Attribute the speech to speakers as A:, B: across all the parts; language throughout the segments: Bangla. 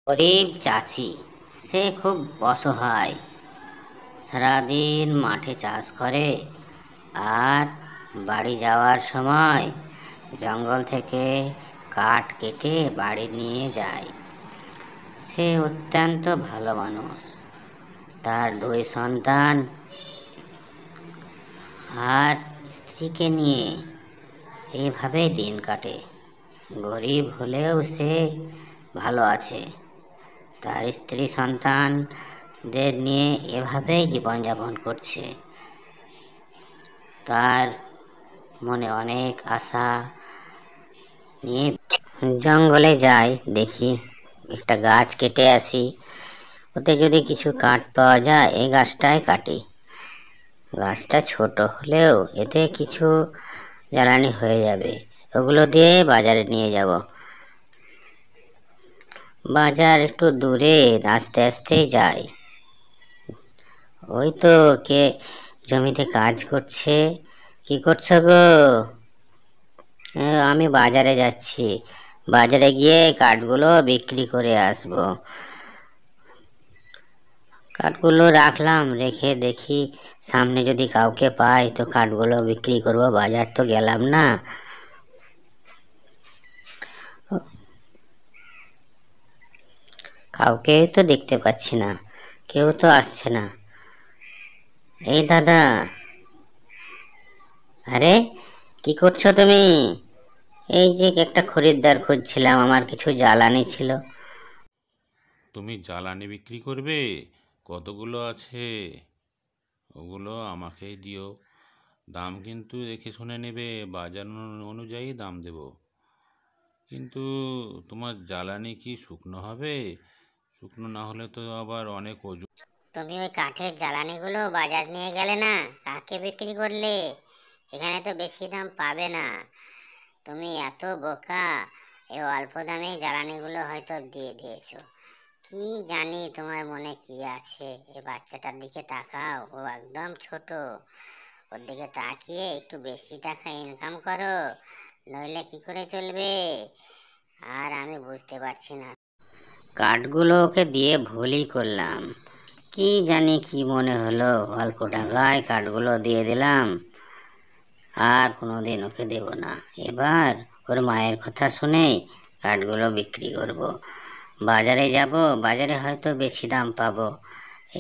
A: গরিব চাষি, সে খুব অসহায়। সারাদিন মাঠে চাষ করে আর বাড়ি যাওয়ার সময় জঙ্গল থেকে কাঠ কেটে বাড়ি নিয়ে যায়। সে অত্যন্ত ভালো মানুষ। তার দুই সন্তান আর স্ত্রীকে নিয়ে এইভাবেই দিন কাটে। গরিব হলেও সে ভালো আছে। তার স্ত্রী সন্তানদের নিয়ে এভাবেই জীবনযাপন করছে। তার মনে অনেক আশা নিয়ে জঙ্গলে যাই, দেখি একটা গাছ কেটে আসি, ওতে যদি কিছু কাঠ পাওয়া যায় এই গাছটাই কাটি। গাছটা ছোট হলেও এতে কিছু জ্বালানি হয়ে যাবে, ওগুলো দিয়ে বাজারে নিয়ে যাব। বাজার একটু দূরে, আস্তে আস্তেই যাই। ওই তো কে জমিতে কাজ করছে। কি করছো গো? আমি বাজারে যাচ্ছি, বাজারে গিয়ে কাঠগুলো বিক্রি করে আসবো। কাঠগুলো রাখলাম, রেখে দেখি সামনে যদি কাউকে পাই তো কাঠগুলো বিক্রি করব, বাজার তো গেলাম না। কাউকে তো দেখতে পাচ্ছি না, কেউ তো আসছে না। এই দাদা, আরে কি করছো তুমি? এই যে একটা খরিদ্দার খুঁজছিলাম, আমার কিছু জ্বালানি ছিল।
B: তুমি জ্বালানি বিক্রি করবে? কতগুলো আছে? ওগুলো আমাকেই দিও। দাম কিন্তু দেখে শুনে নেবে, বাজার অনুযায়ী দাম দেব। কিন্তু তোমার জ্বালানি কি শুকনো হবে? শুকনো না হলে তো আবার অনেক ওজন।
A: তুমি ওই কাঠের জ্বালানিগুলো বাজার নিয়ে গেলে না, কাকে বিক্রি করলে? এখানে তো বেশি দাম পাবে না। তুমি এত বোকা, এই অল্প দামে জ্বালানিগুলো হয়তো দিয়ে দিয়েছো। কি জানি তোমার মনে কি আছে। এই বাচ্চাটার দিকে তাকাও, ও একদম ছোট। ওর দিকে তাকিয়ে একটু বেশি টাকা ইনকাম করো, নইলে কি করে চলবে? আর আমি বুঝতে পারছি না। কাঠগুলো ওকে দিয়ে ভুলই করলাম। কি জানি কি মনে হলো, অল্প টাকায় কাঠগুলো দিয়ে দিলাম। আর কোনোদিন ওকে দেব না। এবার ওর মায়ের কথা শুনেই কাঠগুলো বিক্রি করব। বাজারে যাব, বাজারে হয়তো বেশি দাম পাবো।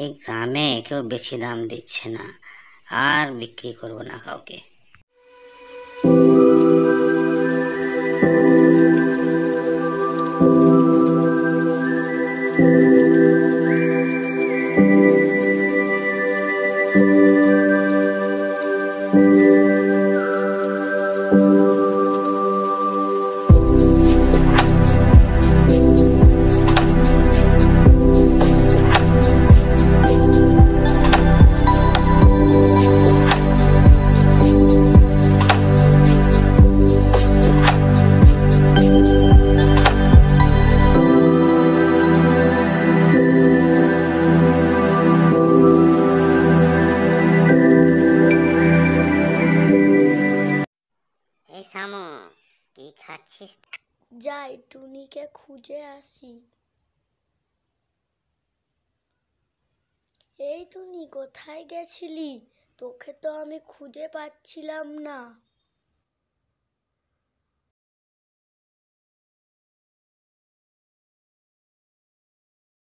A: এই গ্রামে কেউ বেশি দাম দিচ্ছে না, আর বিক্রি করব না কাউকে। এই সামু, কি খাচ্ছিস?
C: যাই টুনিকে খুঁজে আসি। এই টুনি, কোথায় গেছিলি? তোকে তো আমি খুঁজে পাচ্ছিলাম না।